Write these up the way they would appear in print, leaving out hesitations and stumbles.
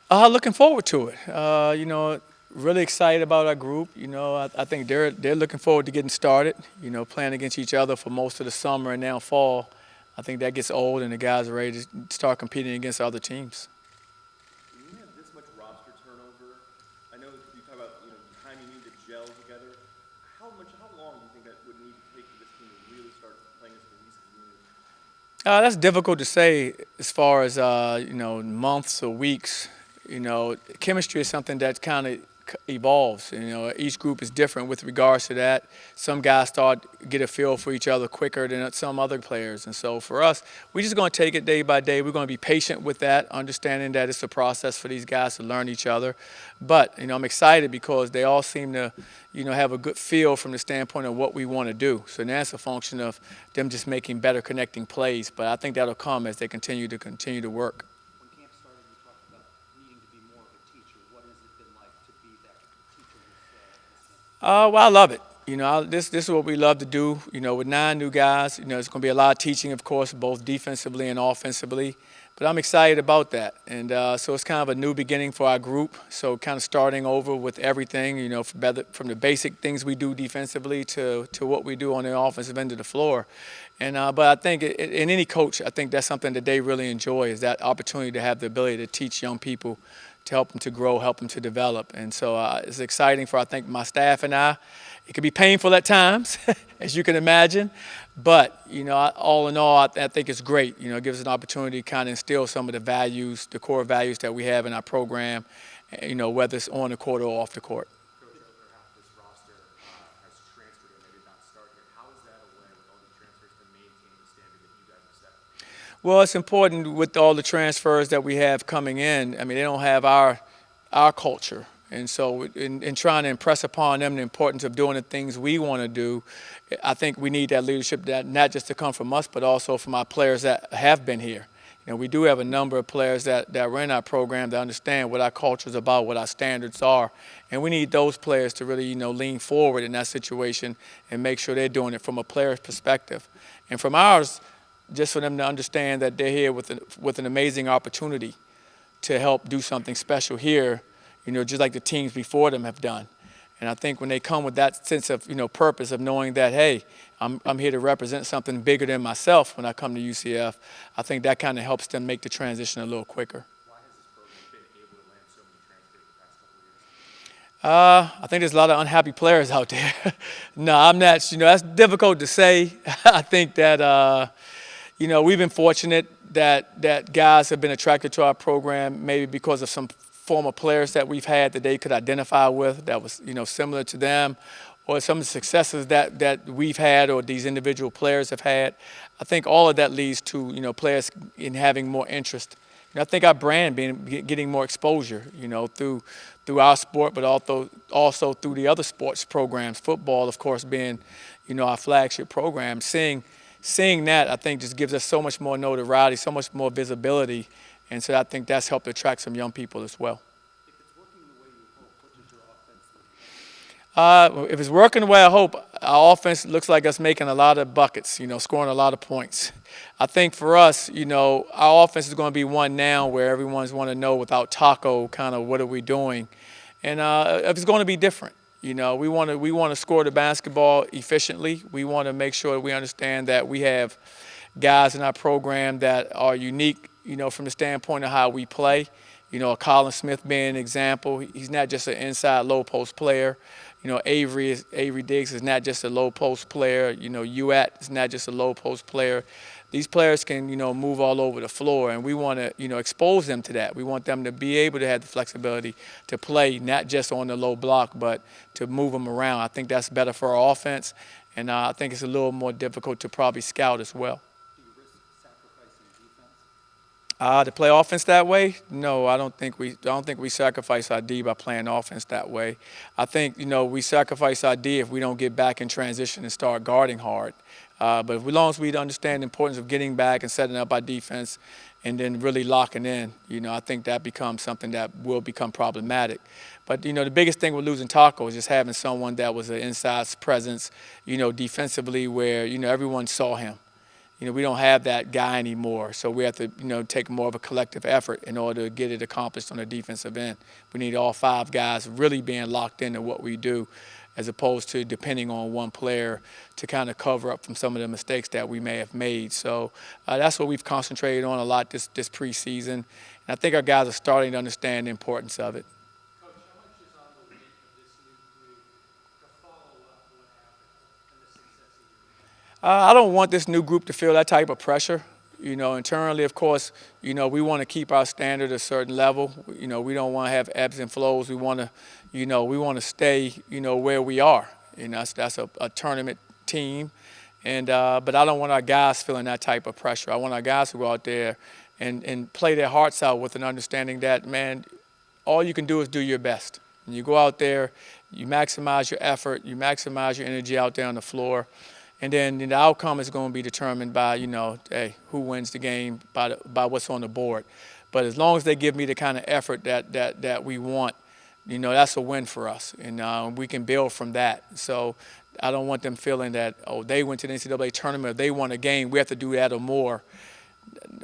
Looking forward to it. Really excited about our group. I think they're looking forward to getting started. Playing against each other for most of the summer and now fall. I think that gets old, and the guys are ready to start competing against other teams. When you have this much roster turnover, I know you talk about the time you need to gel together. How long do you think that would need to take for this team to really start playing as a cohesive unit? That's difficult to say as far as months or weeks. Chemistry is something that kind of evolves. Each group is different with regards to that. Some guys get a feel for each other quicker than some other players, and so for us, we're just going to take it day by day. We're going to be patient with that, understanding that it's a process for these guys to learn each other. But I'm excited because they all seem to have a good feel from the standpoint of what we want to do. So now it's a function of them just making better connecting plays. But I think that'll come as they continue to work. When camp started, you talked about needing to be more of a teacher. What has it been like to be that teacher this Well, I love it. This is what we love to do. With 9 new guys, it's going to be a lot of teaching, of course, both defensively and offensively. But I'm excited about that, and so it's kind of a new beginning for our group. So kind of starting over with everything, from the basic things we do defensively to what we do on the offensive end of the floor. And but I think in any coach, I think that's something that they really enjoy, is that opportunity to have the ability to teach young people, to help them to grow, help them to develop. And so it's exciting for, I think, my staff and I. It can be painful at times, as you can imagine. But, all in all, I think it's great. It gives us an opportunity to kind of instill some of the values, the core values that we have in our program, whether it's on the court or off the court. Coach, over half this roster has transferred and they did not start here. How is that a way, with all the transfers, to maintain the standard that you guys have set? Well, it's important with all the transfers that we have coming in. I mean, they don't have our culture. And so in trying to impress upon them the importance of doing the things we want to do, I think we need that leadership, that not just to come from us, but also from our players that have been here. We do have a number of players that are in our program that understand what our culture is about, what our standards are. And we need those players to really, lean forward in that situation and make sure they're doing it from a player's perspective. And from ours, just for them to understand that they're here with an amazing opportunity to help do something special here, just like the teams before them have done. And I think when they come with that sense of, purpose of knowing that, hey, I'm here to represent something bigger than myself when I come to UCF, I think that kind of helps them make the transition a little quicker. Why has this program been able to land so many transfers the past couple of years? I think there's a lot of unhappy players out there. No, I'm not. That's difficult to say. I think that, we've been fortunate that guys have been attracted to our program, maybe because of some former players that we've had that they could identify with that was, similar to them, or some of the successes that we've had or these individual players have had. I think all of that leads to, players in having more interest. I think our brand getting more exposure, through our sport, but also through the other sports programs. Football, of course, being, our flagship program. Seeing that, I think, just gives us so much more notoriety, so much more visibility. And so I think that's helped attract some young people as well. If it's working the way you hope, what does your offense look like? If it's working the way I hope, our offense looks like us making a lot of buckets, scoring a lot of points. I think for us, our offense is going to be one now where everyone's want to know without Taco kind of what are we doing. And if it's going to be different. We want to score the basketball efficiently. We want to make sure that we understand that we have guys in our program that are unique, from the standpoint of how we play. Colin Smith being an example. He's not just an inside low post player. Avery Diggs is not just a low post player. Uat is not just a low post player. These players can, move all over the floor, and we want to, expose them to that. We want them to be able to have the flexibility to play not just on the low block, but to move them around. I think that's better for our offense, and I think it's a little more difficult to probably scout as well. Do you risk sacrificing defense? To play offense that way? No, I don't think we sacrifice our D by playing offense that way. I think, we sacrifice our D if we don't get back in transition and start guarding hard. But as long as we understand the importance of getting back and setting up our defense and then really locking in, I think that becomes something that will become problematic. But, the biggest thing with losing Taco is just having someone that was an inside presence, defensively where, everyone saw him. we don't have that guy anymore. So we have to, take more of a collective effort in order to get it accomplished on the defensive end. We need all 5 guys really being locked into what we do, as opposed to depending on one player to kind of cover up from some of the mistakes that we may have made. So that's what we've concentrated on a lot this preseason. And I think our guys are starting to understand the importance of it. Coach, how much is on the weight of this new group to follow up what happened and the success that you had? I don't want this new group to feel that type of pressure. Internally, of course, we want to keep our standard at a certain level. We don't want to have ebbs and flows. We want to, we want to stay, where we are. That's a tournament team. But I don't want our guys feeling that type of pressure. I want our guys to go out there and play their hearts out with an understanding that, man, all you can do is do your best. And you go out there, you maximize your effort, you maximize your energy out there on the floor. And then the outcome is going to be determined by, who wins the game, by what's on the board. But as long as they give me the kind of effort that we want, that's a win for us. And we can build from that. So I don't want them feeling that, they went to the NCAA tournament, if they won a game, we have to do that or more.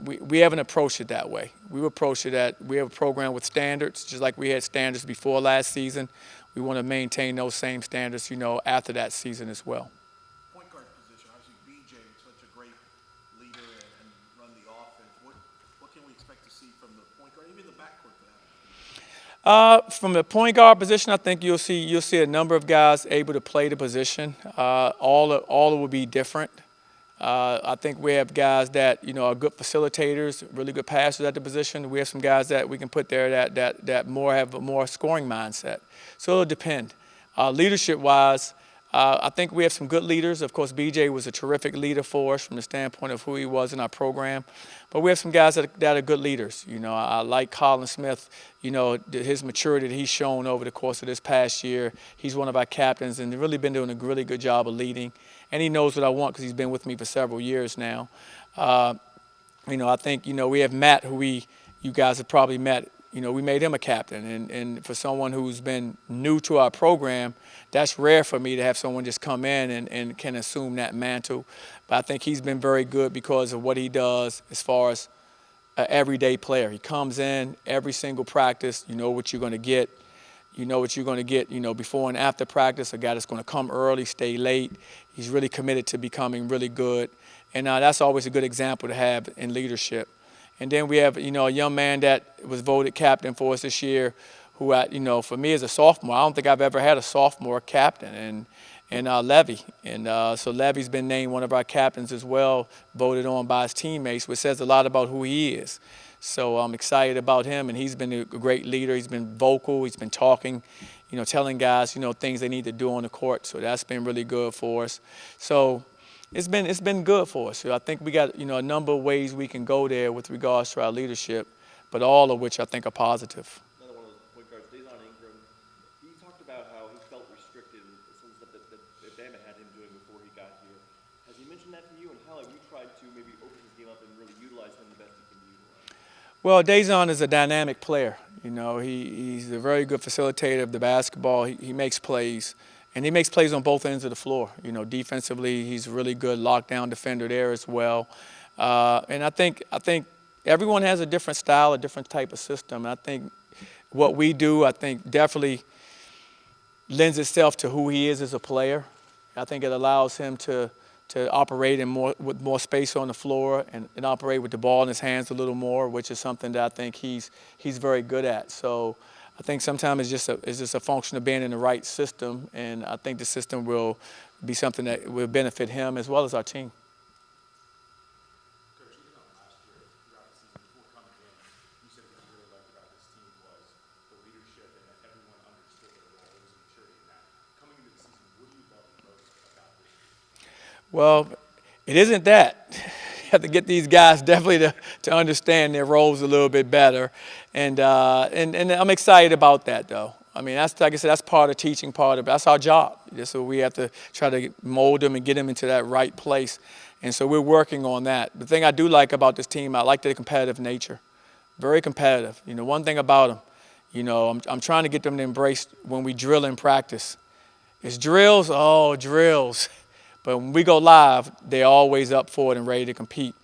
We haven't approached it that way. We approach it that we have a program with standards, just like we had standards before last season. We want to maintain those same standards, after that season as well. Point guard position, obviously BJ is such a great leader and run the offense. What can we expect to see from the point guard, even the backcourt for that? From the point guard position, I think you'll see a number of guys able to play the position. All will be different. I think we have guys that are good facilitators, really good passers at the position. We have some guys that we can put there that have a more scoring mindset. So it'll depend. Leadership-wise, I think we have some good leaders. Of course, BJ was a terrific leader for us from the standpoint of who he was in our program. But we have some guys that are good leaders. I like Colin Smith, his maturity that he's shown over the course of this past year. He's one of our captains and really been doing a really good job of leading. And he knows what I want because he's been with me for several years now. I think, we have Matt, who you guys have probably met. We made him a captain. And for someone who's been new to our program, that's rare for me to have someone just come in and can assume that mantle. But I think he's been very good because of what he does as far as an everyday player. He comes in every single practice. You know what you're going to get. You know what you're going to get, before and after practice, a guy that's going to come early, stay late. He's really committed to becoming really good. And that's always a good example to have in leadership. And then we have, a young man that was voted captain for us this year who, for me as a sophomore, I don't think I've ever had a sophomore captain, and Levy. And so Levy's been named one of our captains as well, voted on by his teammates, which says a lot about who he is. So I'm excited about him, and he's been a great leader. He's been vocal. He's been talking, telling guys, things they need to do on the court. So that's been really good for us. So it's been good for us. So I think we got, a number of ways we can go there with regards to our leadership, but all of which I think are positive. Another one of those point guards, Dazon Ingram, he talked about how he felt restricted in some stuff that Bama had him doing before he got here. Has he mentioned that to you, and how have you tried to maybe open his game up and really utilize him the best he can utilize? Well, Dazon is a dynamic player. He's a very good facilitator of the basketball. He makes plays, and he makes plays on both ends of the floor. Defensively, he's a really good lockdown defender there as well. And I think everyone has a different style, a different type of system. And I think what we do, definitely lends itself to who he is as a player. I think it allows him to operate with more space on the floor and operate with the ball in his hands a little more, which is something that I think he's very good at. So I think sometimes it's just a function of being in the right system, and I think the system will be something that will benefit him as well as our team. Coach, even on last year, throughout the season, before coming in, you said what you really liked about this team was the leadership and that everyone understood their role. There was maturity in that. Coming into the season, what do you love the most about this team? Well, it isn't that. You have to get these guys definitely to understand their roles a little bit better. And I'm excited about that, though. I mean, that's, like I said, that's part of teaching, that's our job. So we have to try to mold them and get them into that right place. And so we're working on that. The thing I do like about this team, I like their competitive nature. Very competitive. One thing about them, I'm trying to get them to embrace when we drill in practice. It's drills, drills. But when we go live, they're always up for it and ready to compete.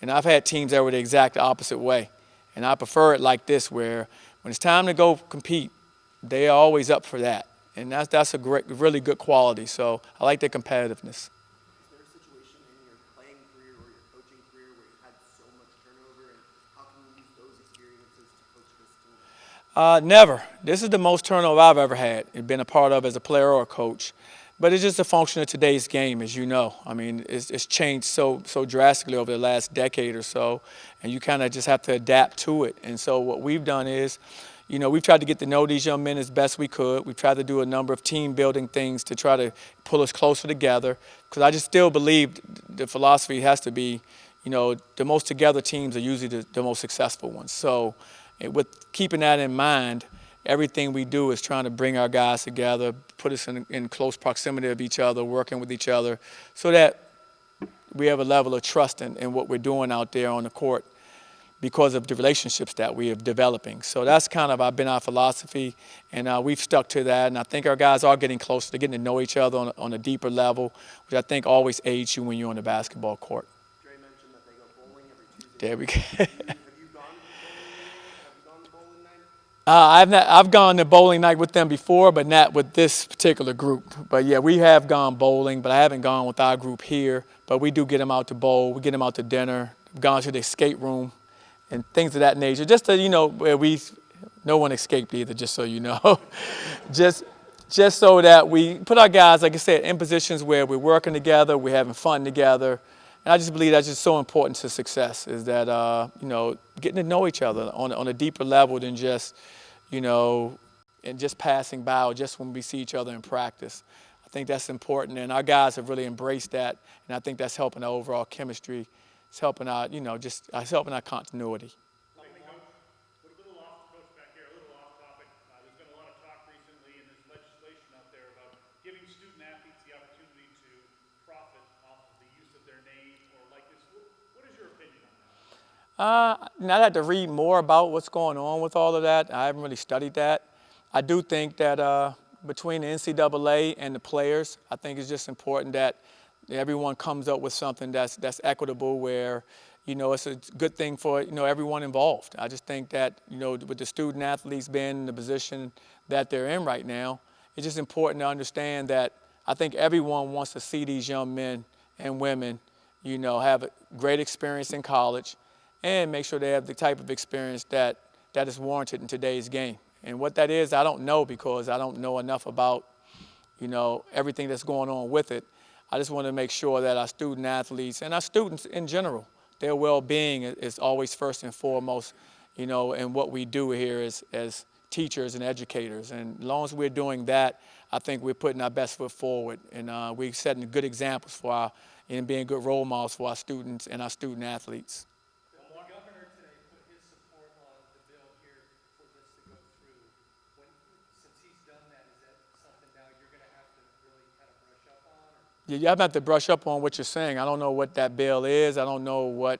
And I've had teams that were the exact opposite way. And I prefer it like this, where when it's time to go compete, they are always up for that. And that's a great, really good quality. So I like their competitiveness. Is there a situation in your playing career or your coaching career where you had so much turnover, and how can you use those experiences to coach this team? Never. This is the most turnover I've ever had and been a part of as a player or a coach. But it's just a function of today's game, as you know. I mean, it's changed so drastically over the last decade or so, and you kind of just have to adapt to it. And so what we've done is, we've tried to get to know these young men as best we could. We've tried to do a number of team-building things to try to pull us closer together, because I just still believe the philosophy has to be, the most together teams are usually the most successful ones. So with keeping that in mind, everything we do is trying to bring our guys together, put us in close proximity of each other, working with each other, so that we have a level of trust in what we're doing out there on the court because of the relationships that we are developing. So that's kind of been our philosophy, and we've stuck to that. And I think our guys are getting closer to getting to know each other on a deeper level, which I think always aids you when you're on the basketball court. Dre mentioned that they go bowling every Tuesday. There we go. Have you gone to bowling night? I've gone to bowling night with them before, but not with this particular group. But yeah, we have gone bowling, but I haven't gone with our group here. But we do get them out to bowl. We get them out to dinner. We've gone to the skate room and things of that nature, just to, where no one escaped either, just so you know. just so that we put our guys, like I said, in positions where we're working together, we're having fun together. And I just believe that's just so important to success, is that, getting to know each other on a deeper level than just, and just passing by or just when we see each other in practice. I think that's important, and our guys have really embraced that, and I think that's helping our overall chemistry. It's helping out, it's helping our continuity. Hey, Coach, put a little off, Coach, back here, a little off topic. There's been a lot of talk recently, and there's legislation out there about giving student athletes the opportunity to profit off of the use of their name or likeness. What is your opinion on that? I'd have to read more about what's going on with all of that. I haven't really studied that. I do think that between the NCAA and the players, I think it's just important that everyone comes up with something that's equitable, where it's a good thing for everyone involved. I just think that with the student athletes being in the position that they're in right now, it's just important to understand that I think everyone wants to see these young men and women have a great experience in college and make sure they have the type of experience that is warranted in today's game. And what that is, I don't know, because I don't know enough about everything that's going on with it. I just want to make sure that our student athletes and our students in general, their well-being is always first and foremost, and what we do here as teachers and educators. And as long as we're doing that, I think we're putting our best foot forward, and we're setting good examples and being good role models for our students and our student athletes. The governor today put his support on the bill here for this to go through. Since he's done that, is that something now you're going to have to really kind of brush up on? Yeah, you have to brush up on what you're saying. I don't know what that bill is. I don't know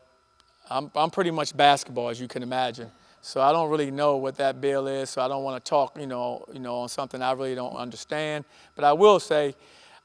I'm pretty much basketball, as you can imagine. So I don't really know what that bill is. So I don't want to talk, on something I really don't understand. But I will say,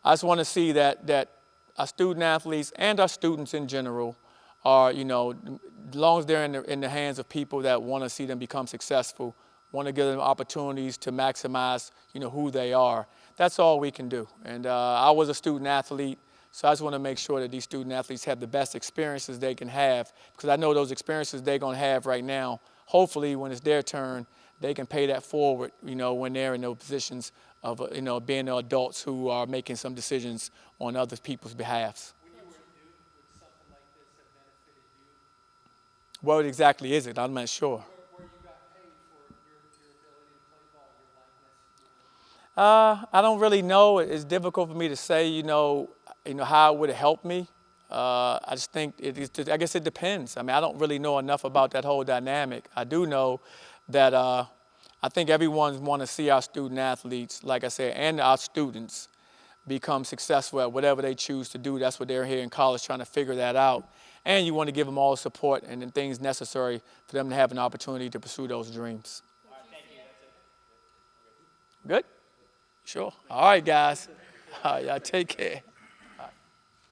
I just want to see that our student athletes and our students in general are, as long as they're in the hands of people that want to see them become successful, want to give them opportunities to maximize, who they are. That's all we can do. And I was a student athlete, so I just want to make sure that these student athletes have the best experiences they can have, because I know those experiences they're going to have right now, hopefully when it's their turn, they can pay that forward, when they're in those positions of, being the adults who are making some decisions on other people's behalfs. When you were new, would something like this have benefited you? What exactly is it? I'm not sure. Where you got paid for your ability to play ball, your likeness? I don't really know. It's difficult for me to say, how it would have helped me. I just think I guess it depends. I mean, I don't really know enough about that whole dynamic. I do know that I think everyone wants to see our student athletes, like I said, and our students become successful at whatever they choose to do. That's what they're here in college trying to figure that out. And you want to give them all the support and the things necessary for them to have an opportunity to pursue those dreams. All right, thank you. That's it. Good? Sure. All right, guys. All right, y'all take care.